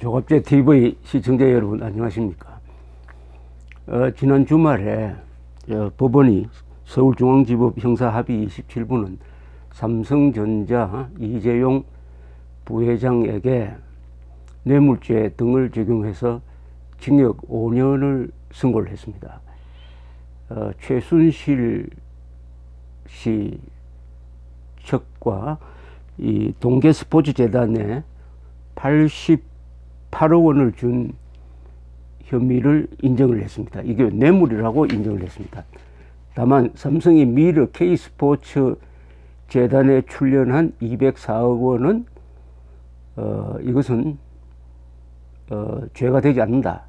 조갑제 TV 시청자 여러분 안녕하십니까. 지난 주말에 법원이 서울중앙지법 형사합의 27부는 삼성전자 이재용 부회장에게 뇌물죄 등을 적용해서 징역 5년을 선고를 했습니다. 최순실 씨 측과 이 동계스포츠재단에 88억 원을 준 혐의를 인정을 했습니다. 이게 뇌물이라고 인정을 했습니다. 다만 삼성이 미르 K스포츠 재단에 출연한 204억 원은 이것은 죄가 되지 않는다.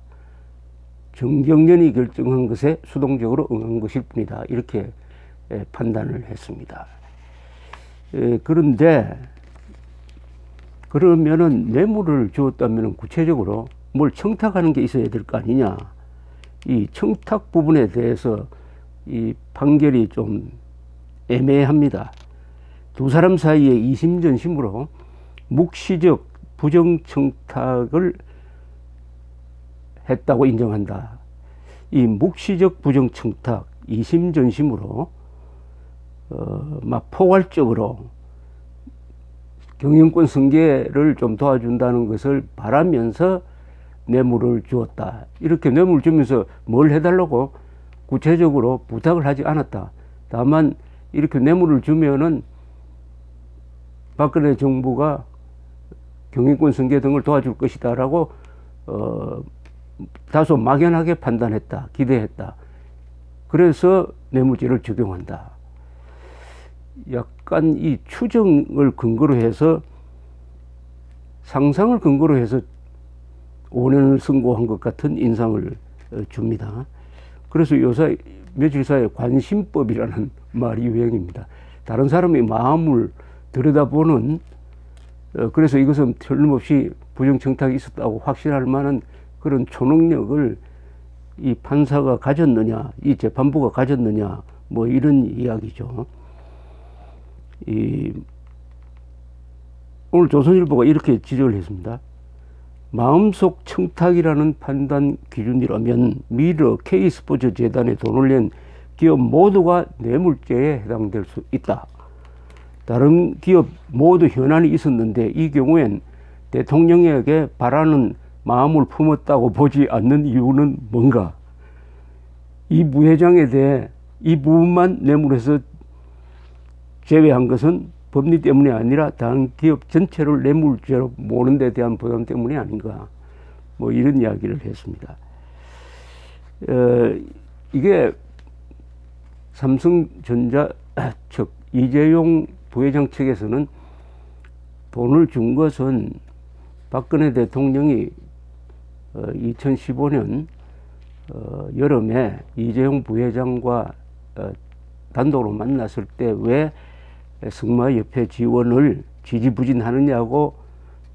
정경련이 결정한 것에 수동적으로 응한 것일 뿐이다. 이렇게 판단을 했습니다. 그런데 그러면은 뇌물을 주었다면 구체적으로 뭘 청탁하는 게 있어야 될 거 아니냐. 이 청탁 부분에 대해서 이 판결이 좀 애매합니다. 두 사람 사이에 이심전심으로 묵시적 부정청탁을 했다고 인정한다. 이 묵시적 부정청탁, 이심전심으로 막 포괄적으로 경영권 승계를 좀 도와준다는 것을 바라면서 뇌물을 주었다. 이렇게 뇌물을 주면서 뭘 해달라고 구체적으로 부탁을 하지 않았다. 다만 이렇게 뇌물을 주면은 박근혜 정부가 경영권 승계 등을 도와줄 것이다 라고 다소 막연하게 판단했다. 기대했다. 그래서 뇌물죄를 적용한다. 약간 이 추정을 근거로 해서 상상을 근거로 해서 5년을 선고한 것 같은 인상을 줍니다. 그래서 요새 며칠 사이에 관심법이라는 말이 유행입니다. 다른 사람의 마음을 들여다보는 그래서 이것은 틀림없이 부정청탁이 있었다고 확신할 만한 그런 초능력을 이 판사가 가졌느냐, 이 재판부가 가졌느냐, 뭐 이런 이야기죠. 오늘 조선일보가 이렇게 지적을 했습니다. 마음속 청탁이라는 판단 기준이라면 미르 K스포츠 재단에 돈을 낸 기업 모두가 뇌물죄에 해당될 수 있다. 다른 기업 모두 현안이 있었는데 이 경우엔 대통령에게 바라는 마음을 품었다고 보지 않는 이유는 뭔가? 이 부회장에 대해 이 부분만 뇌물에서 제외한 것은 법리 때문이 아니라 다른 기업 전체를 뇌물죄로 모는 데 대한 부담 때문이 아닌가. 뭐 이런 이야기를 했습니다. 이게 삼성전자 측 이재용 부회장 측에서는 돈을 준 것은 박근혜 대통령이 2015년 여름에 이재용 부회장과 단독으로 만났을 때 왜 승마협회 지원을 지지부진하느냐고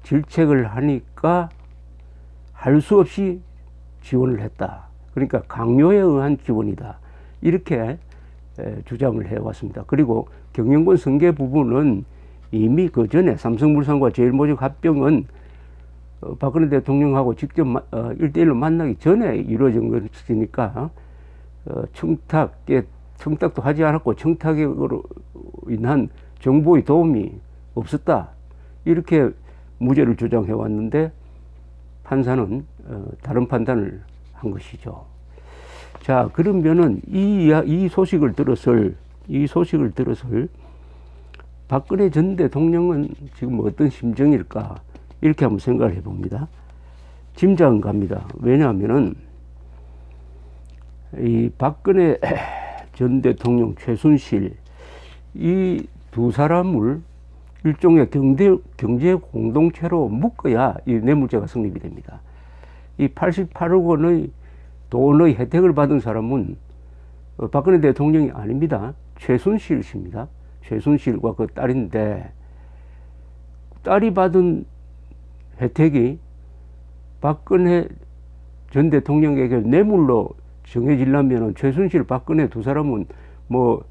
질책을 하니까 할 수 없이 지원을 했다. 그러니까 강요에 의한 지원이다. 이렇게 주장을 해왔습니다. 그리고 경영권 승계 부분은 이미 그 전에 삼성물산과 제일모직 합병은 박근혜 대통령하고 직접 1대1로 만나기 전에 이루어진 것이니까 청탁도 하지 않았고 청탁으로 인한 정보의 도움이 없었다. 이렇게 무죄를 주장해 왔는데 판사는 다른 판단을 한 것이죠. 자, 그러면은 이 소식을 들었을 박근혜 전 대통령은 지금 어떤 심정일까? 이렇게 한번 생각을 해봅니다. 짐작은 갑니다. 왜냐하면은 이 박근혜 전 대통령, 최순실 이 두 사람을 일종의 경제 공동체로 묶어야 이 뇌물죄가 성립이 됩니다. 이 88억 원의 돈의 혜택을 받은 사람은 박근혜 대통령이 아닙니다. 최순실 씨입니다. 최순실과 그 딸인데 딸이 받은 혜택이 박근혜 전 대통령에게 뇌물로 정해지려면 최순실, 박근혜 두 사람은 뭐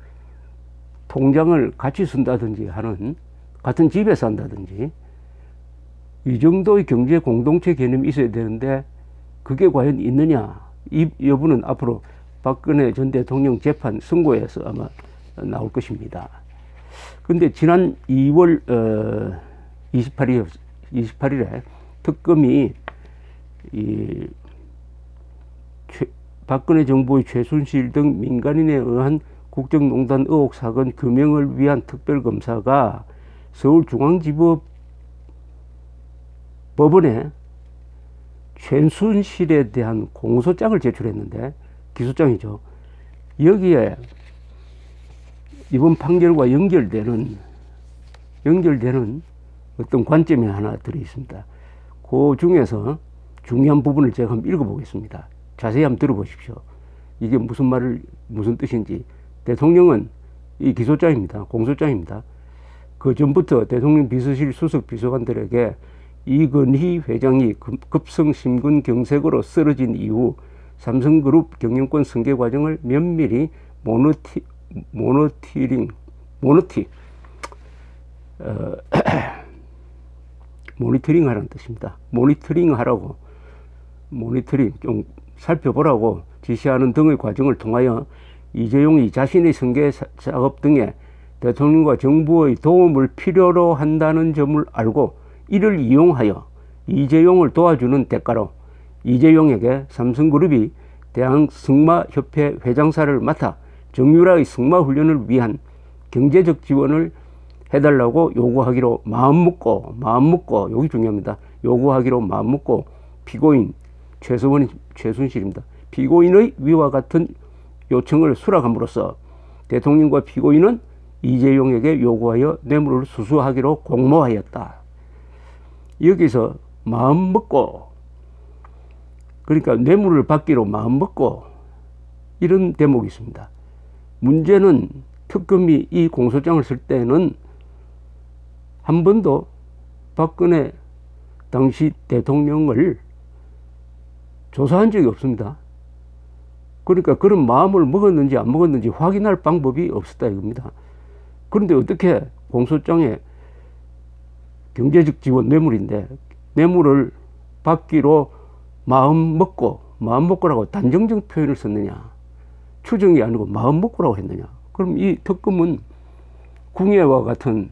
통장을 같이 쓴다든지 하는, 같은 집에 산다든지 이 정도의 경제 공동체 개념이 있어야 되는데 그게 과연 있느냐, 이 여부는 앞으로 박근혜 전 대통령 재판 선고에서 아마 나올 것입니다. 근데 지난 2월 28일에 특검이 이 박근혜 정부의 최순실 등 민간인에 의한 국정농단 의혹 사건 규명을 위한 특별검사가 서울중앙지법 법원에 최순실에 대한 공소장을 제출했는데, 기소장이죠. 여기에 이번 판결과 연결되는 어떤 관점이 하나 들어있습니다. 그 중에서 중요한 부분을 제가 한번 읽어보겠습니다. 자세히 한번 들어보십시오. 이게 무슨 뜻인지. 대통령은 이 기소장입니다. 공소장입니다. 그 전부터 대통령 비서실 수석 비서관들에게 이건희 회장이 급성 심근경색으로 쓰러진 이후 삼성그룹 경영권 승계 과정을 면밀히 모니터링하라는 뜻입니다. 모니터링 좀 살펴보라고 지시하는 등의 과정을 통하여 이재용이 자신의 승계 작업 등에 대통령과 정부의 도움을 필요로 한다는 점을 알고 이를 이용하여 이재용을 도와주는 대가로 이재용에게 삼성그룹이 대한승마협회 회장사를 맡아 정유라의 승마훈련을 위한 경제적 지원을 해달라고 요구하기로 마음먹고 여기 중요합니다. 요구하기로 마음먹고 피고인 최순실입니다. 피고인의 위와 같은 요청을 수락함으로써 대통령과 피고인은 이재용에게 요구하여 뇌물을 수수하기로 공모하였다. 여기서 마음먹고, 그러니까 뇌물을 받기로 마음먹고, 이런 대목이 있습니다. 문제는 특검이 이 공소장을 쓸 때는 한 번도 박근혜 당시 대통령을 조사한 적이 없습니다. 그러니까 그런 마음을 먹었는지 안 먹었는지 확인할 방법이 없었다 이겁니다. 그런데 어떻게 공소장에 경제적 지원 뇌물인데 뇌물을 받기로 마음먹고라고 단정적 표현을 썼느냐, 추정이 아니고 마음먹고라고 했느냐. 그럼 이 특검은 궁예와 같은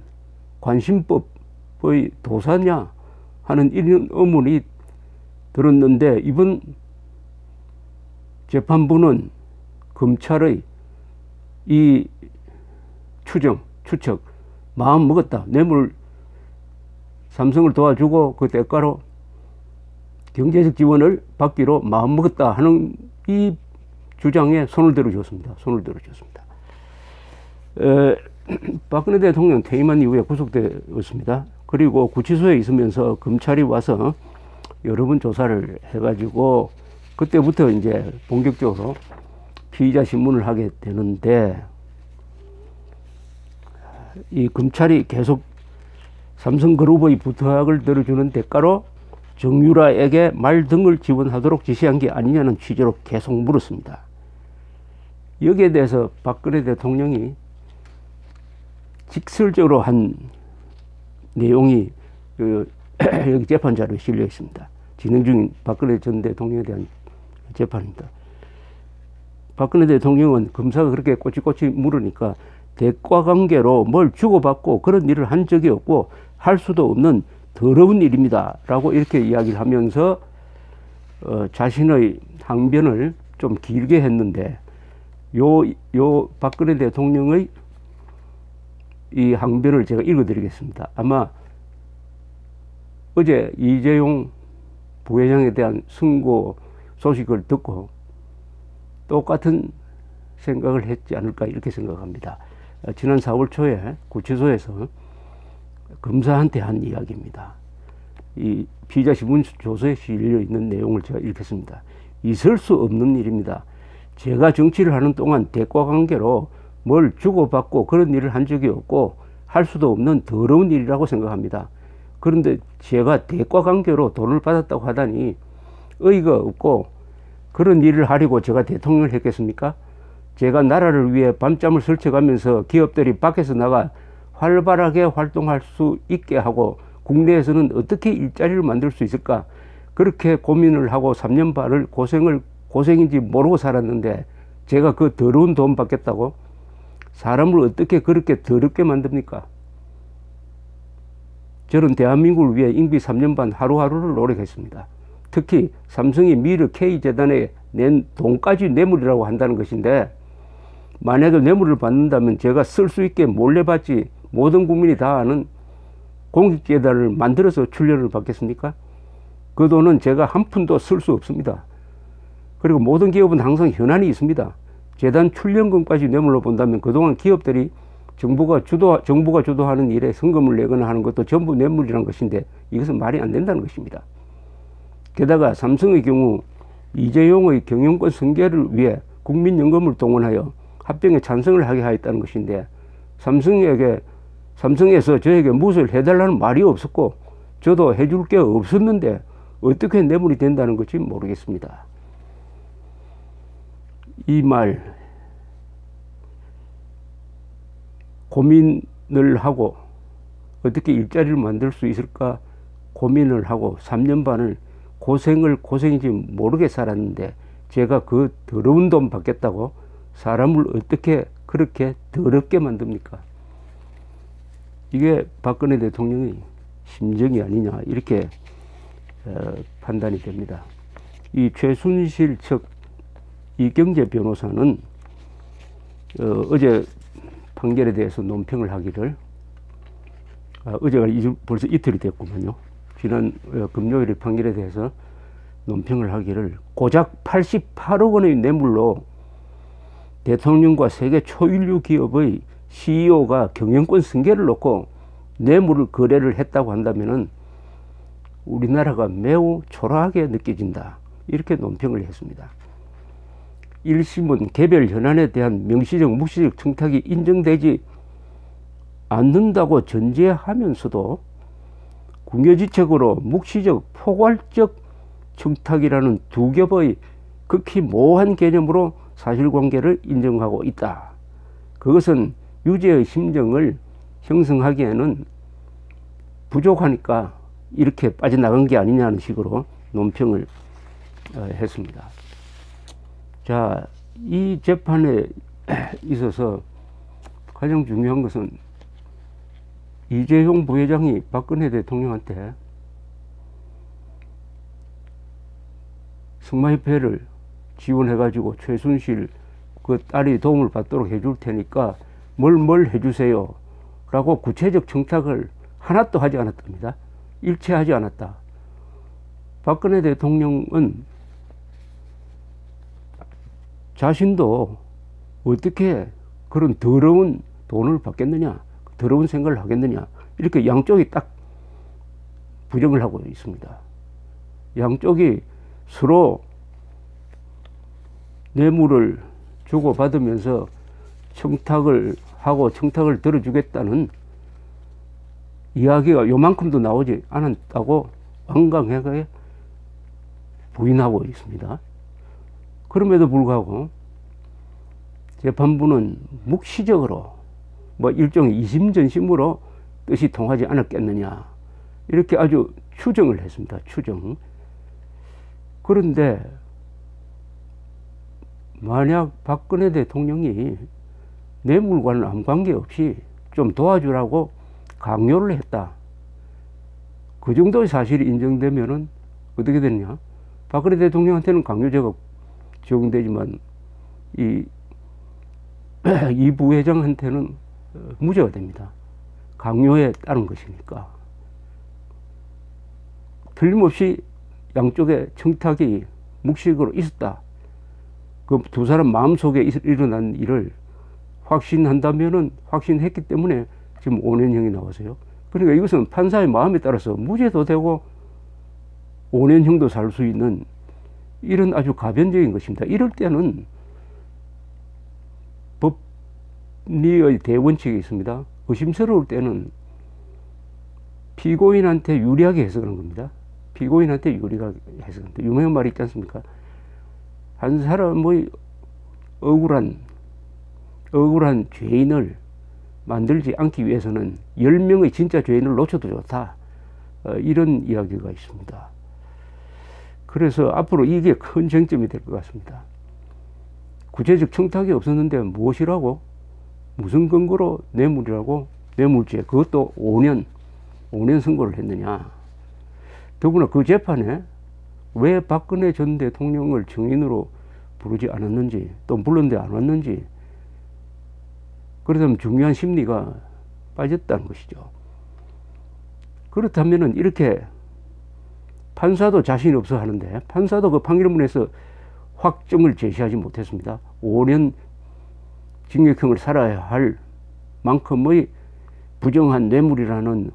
관심법의 도사냐 하는 이런 의문이 들었는데, 이번 재판부는 검찰의 이 추측, 마음 먹었다, 뇌물 삼성을 도와주고 그 대가로 경제적 지원을 받기로 마음 먹었다 하는 이 주장에 손을 들어줬습니다. 박근혜 대통령 퇴임한 이후에 구속되었습니다. 그리고 구치소에 있으면서 검찰이 와서 여러 번 조사를 해가지고 그때부터 이제 본격적으로 피의자 신문을 하게 되는데, 이 검찰이 계속 삼성그룹의 부탁을 들어주는 대가로 정유라에게 말 등을 지원하도록 지시한 게 아니냐는 취지로 계속 물었습니다. 여기에 대해서 박근혜 대통령이 직설적으로 한 내용이 여기 재판 자료에 실려 있습니다. 진행 중인 박근혜 전 대통령에 대한 재판입니다. 박근혜 대통령은 검사가 그렇게 꼬치꼬치 물으니까 대과관계로 뭘 주고받고 그런 일을 한 적이 없고 할 수도 없는 더러운 일입니다 라고 이렇게 이야기를 하면서 자신의 항변을 좀 길게 했는데, 요 박근혜 대통령의 이 항변을 제가 읽어드리겠습니다. 아마 어제 이재용 부회장에 대한 선고 소식을 듣고 똑같은 생각을 했지 않을까 이렇게 생각합니다. 지난 4월 초에 구치소에서 검사한테 한 이야기입니다. 이 피의자 신문 조서에 실려 있는 내용을 제가 읽겠습니다. 있을 수 없는 일입니다. 제가 정치를 하는 동안 대과관계로 뭘 주고받고 그런 일을 한 적이 없고 할 수도 없는 더러운 일이라고 생각합니다. 그런데 제가 대과관계로 돈을 받았다고 하다니 어이가 없고, 그런 일을 하려고 제가 대통령을 했겠습니까? 제가 나라를 위해 밤잠을 설쳐가면서 기업들이 밖에서 나가 활발하게 활동할 수 있게 하고 국내에서는 어떻게 일자리를 만들 수 있을까? 그렇게 고민을 하고 3년 반을 고생인지 모르고 살았는데 제가 그 더러운 돈 받겠다고 사람을 어떻게 그렇게 더럽게 만듭니까? 저는 대한민국을 위해 임기 3년 반 하루하루를 노력했습니다. 특히 삼성이 미르 K재단에 낸 돈까지 뇌물이라고 한다는 것인데 만약에 뇌물을 받는다면 제가 쓸 수 있게 몰래 받지 모든 국민이 다 아는 공익재단을 만들어서 출연을 받겠습니까? 그 돈은 제가 한 푼도 쓸 수 없습니다. 그리고 모든 기업은 항상 현안이 있습니다. 재단 출연금까지 뇌물로 본다면 그동안 기업들이 정부가 주도하는 일에 성금을 내거나 하는 것도 전부 뇌물이라는 것인데 이것은 말이 안 된다는 것입니다. 게다가 삼성의 경우 이재용의 경영권 승계를 위해 국민연금을 동원하여 합병에 찬성을 하게 하였다는 것인데 삼성에서 저에게 무엇을 해달라는 말이 없었고 저도 해줄 게 없었는데 어떻게 뇌물이 된다는 것인지 모르겠습니다. 이 말 고민을 하고 어떻게 일자리를 만들 수 있을까 고민을 하고 3년 반을 고생인지 모르게 살았는데 제가 그 더러운 돈 받겠다고 사람을 어떻게 그렇게 더럽게 만듭니까? 이게 박근혜 대통령의 심정이 아니냐 이렇게 판단이 됩니다. 이 최순실 측 이경재 변호사는 어제 판결에 대해서 논평을 하기를 어제가 벌써 이틀이 됐구만요. 지난 금요일에 판결에 대해서 논평을 하기를 고작 88억 원의 뇌물로 대통령과 세계 초일류 기업의 CEO가 경영권 승계를 놓고 뇌물을 거래를 했다고 한다면은 우리나라가 매우 초라하게 느껴진다. 이렇게 논평을 했습니다. 1심은 개별 현안에 대한 명시적 묵시적 청탁이 인정되지 않는다고 전제하면서도 궁여지책으로 묵시적 포괄적 청탁이라는 두 겹의 극히 모호한 개념으로 사실관계를 인정하고 있다. 그것은 유죄의 심정을 형성하기에는 부족하니까 이렇게 빠져나간 게 아니냐는 식으로 논평을 했습니다. 자, 이 재판에 있어서 가장 중요한 것은 이재용 부회장이 박근혜 대통령한테 승마협회를 지원해가지고 최순실 그 딸이 도움을 받도록 해줄 테니까 뭘 해주세요 라고 구체적 청탁을 하나도 하지 않았답니다. 일체하지 않았다. 박근혜 대통령은 자신도 어떻게 그런 더러운 돈을 받겠느냐, 더러운 생각을 하겠느냐, 이렇게 양쪽이 딱 부정을 하고 있습니다. 양쪽이 서로 뇌물을 주고받으면서 청탁을 하고 청탁을 들어주겠다는 이야기가 요만큼도 나오지 않았다고 완강하게 부인하고 있습니다. 그럼에도 불구하고 재판부는 묵시적으로 뭐 일종의 이심전심으로 뜻이 통하지 않았겠느냐 이렇게 아주 추정을 했습니다. 추정. 그런데 만약 박근혜 대통령이 뇌물과는 아무 관계없이 좀 도와주라고 강요를 했다. 그 정도의 사실이 인정되면은 어떻게 되느냐? 박근혜 대통령한테는 강요죄가 적용되지만 이 부회장한테는 무죄가 됩니다. 강요에 따른 것이니까. 틀림없이 양쪽의 청탁이 묵식으로 있었다. 그 두 사람 마음속에 일어난 일을 확신한다면은 확신했기 때문에 지금 5년형이 나와서요. 그러니까 이것은 판사의 마음에 따라서 무죄도 되고 5년형도 살 수 있는 이런 아주 가변적인 것입니다. 이럴 때는 법리의 대원칙이 있습니다. 의심스러울 때는 피고인한테 유리하게 해석하는 겁니다. 피고인한테 유리하게 해석합니다. 유명한 말이 있지 않습니까? 한 사람의 억울한 죄인을 만들지 않기 위해서는 10명의 진짜 죄인을 놓쳐도 좋다. 이런 이야기가 있습니다. 그래서 앞으로 이게 큰 쟁점이 될 것 같습니다. 구체적 청탁이 없었는데 무엇이라고? 무슨 근거로 뇌물이라고? 뇌물죄, 그것도 5년 선고를 했느냐. 더구나 그 재판에 왜 박근혜 전 대통령을 증인으로 부르지 않았는지, 또 불렀는데 안 왔는지, 그렇다면 중요한 심리가 빠졌다는 것이죠. 그렇다면은 이렇게 판사도 자신이 없어 하는데, 판사도 그 판결문에서 확정을 제시하지 못했습니다. 5년 징역형을 살아야 할 만큼의 부정한 뇌물이라는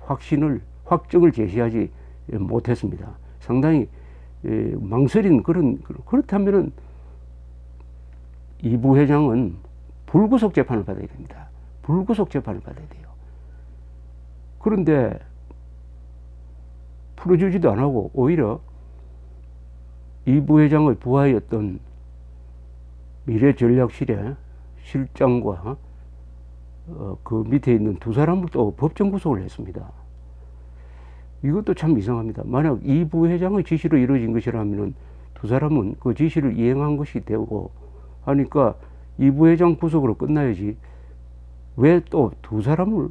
확정을 제시하지 못했습니다. 상당히 망설인 그렇다면은 이 부회장은 불구속 재판을 받아야 됩니다. 불구속 재판을 받아야 돼요. 그런데 풀어주지도 안 하고 오히려 이 부회장의 부하였던 미래전략실의 실장과 그 밑에 있는 두 사람을 또 법정 구속을 했습니다. 이것도 참 이상합니다. 만약 이 부회장의 지시로 이루어진 것이라면 두 사람은 그 지시를 이행한 것이 되고 하니까 이 부회장 구속으로 끝나야지, 왜 또 두 사람을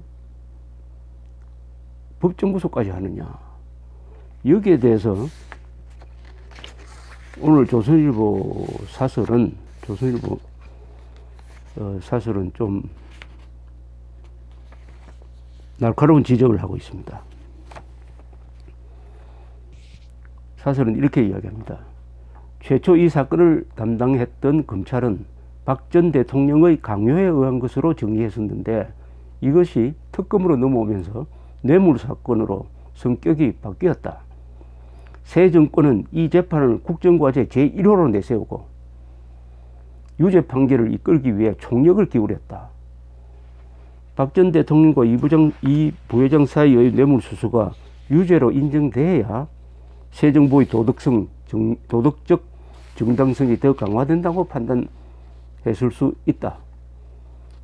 법정 구속까지 하느냐. 여기에 대해서 오늘 조선일보 사설은 좀 날카로운 지적을 하고 있습니다. 사설은 이렇게 이야기합니다. 최초 이 사건을 담당했던 검찰은 박 전 대통령의 강요에 의한 것으로 정리했었는데, 이것이 특검으로 넘어오면서 뇌물 사건으로 성격이 바뀌었다. 새 정권은 이 재판을 국정과제 제1호로 내세우고 유죄 판결을 이끌기 위해 총력을 기울였다. 박 전 대통령과 이 부회장 사이의 뇌물수수가 유죄로 인정돼야 새 정부의 도덕적 정당성이 더 강화된다고 판단했을 수 있다.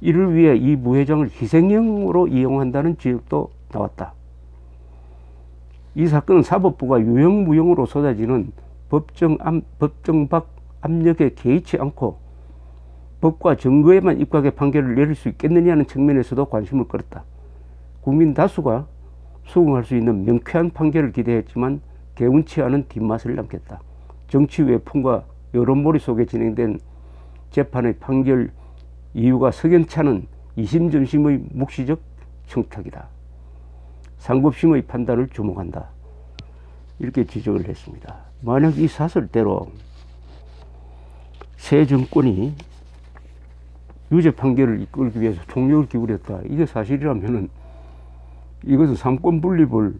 이를 위해 이 부회장을 희생양으로 이용한다는 지적도 나왔다. 이 사건은 사법부가 유형무형으로 쏟아지는 법정 밖 압력에 개의치 않고 법과 증거에만 입각해 판결을 내릴 수 있겠느냐는 측면에서도 관심을 끌었다. 국민 다수가 수긍할 수 있는 명쾌한 판결을 기대했지만 개운치 않은 뒷맛을 남겼다. 정치 외풍과 여론몰이 속에 진행된 재판의 판결 이유가 석연찮은 이심전심의 묵시적 청탁이다. 상급심의 판단을 주목한다. 이렇게 지적을 했습니다. 만약 이 사설대로 새 정권이 유죄 판결을 이끌기 위해서 총력을 기울였다, 이게 사실이라면은 이것은 삼권 분립을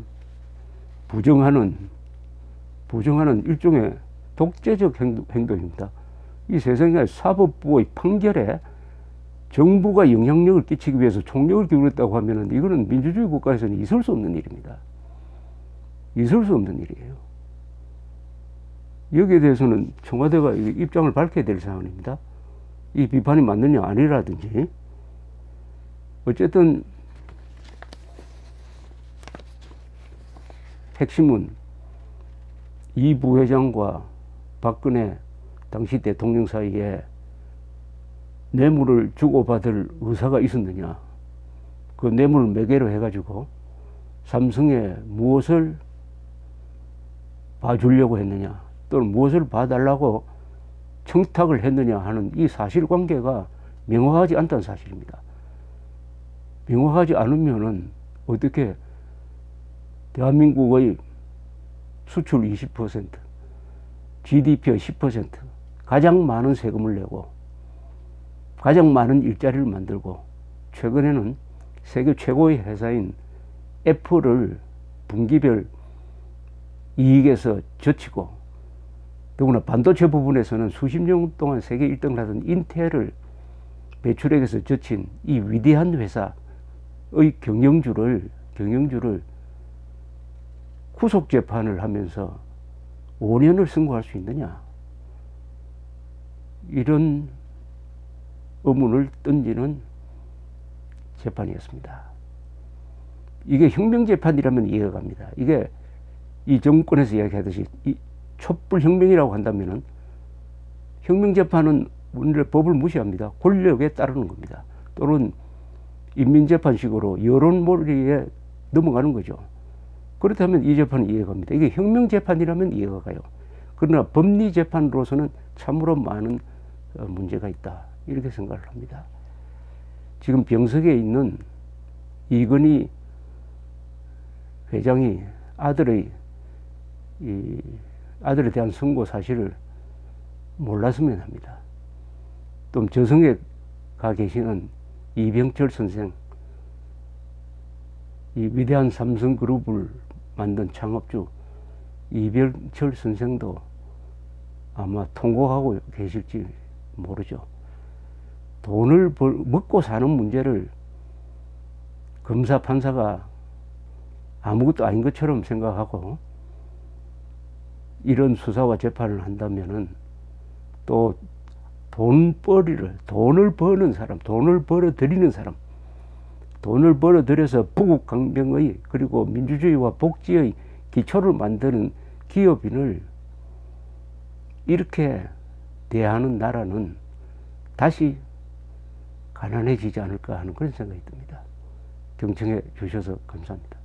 부정하는 일종의 독재적 행동입니다. 이 세상에 사법부의 판결에 정부가 영향력을 끼치기 위해서 총력을 기울였다고 하면은 이거는 민주주의 국가에서는 있을 수 없는 일입니다. 있을 수 없는 일이에요. 여기에 대해서는 청와대가 입장을 밝혀야 될 사안입니다. 이 비판이 맞느냐 아니라든지. 어쨌든 핵심은 이 부회장과 박근혜 당시 대통령 사이에 뇌물을 주고받을 의사가 있었느냐, 그 뇌물을 매개로 해가지고 삼성에 무엇을 봐주려고 했느냐, 또는 무엇을 봐달라고 청탁을 했느냐 하는 이 사실관계가 명확하지 않다는 사실입니다. 명확하지 않으면은 어떻게 대한민국의 수출 20%, GDP의 10%, 가장 많은 세금을 내고 가장 많은 일자리를 만들고 최근에는 세계 최고의 회사인 애플을 분기별 이익에서 젖히고, 더구나 반도체 부분에서는 수십 년 동안 세계 1등을 하던 인텔을 매출액에서 젖힌 이 위대한 회사의 경영주를 구속 재판을 하면서 5년을 선고할 수 있느냐, 이런 의문을 던지는 재판이었습니다. 이게 혁명재판이라면 이해가 갑니다. 이게 이 정권에서 이야기하듯이 이 촛불혁명이라고 한다면은 혁명재판은 원래 법을 무시합니다. 권력에 따르는 겁니다. 또는 인민재판식으로 여론몰이에 넘어가는 거죠. 그렇다면 이 재판은 이해가 갑니다. 이게 혁명재판이라면 이해가 가요. 그러나 법리재판으로서는 참으로 많은 문제가 있다. 이렇게 생각을 합니다. 지금 병석에 있는 이건희 회장이 아들에 대한 선고 사실을 몰랐으면 합니다. 또 저승에 가 계시는 이병철 선생, 이 위대한 삼성그룹을 만든 창업주 이병철 선생도 아마 통곡하고 계실지 모르죠. 돈을 먹고 사는 문제를 검사 판사가 아무것도 아닌 것처럼 생각하고 이런 수사와 재판을 한다면은 또 돈을 버는 사람, 돈을 벌어들이는 사람, 돈을 벌어들여서 부국 강병의 그리고 민주주의와 복지의 기초를 만드는 기업인을 이렇게 대하는 나라는 다시 가난해지지 않을까 하는 그런 생각이 듭니다. 경청해 주셔서 감사합니다.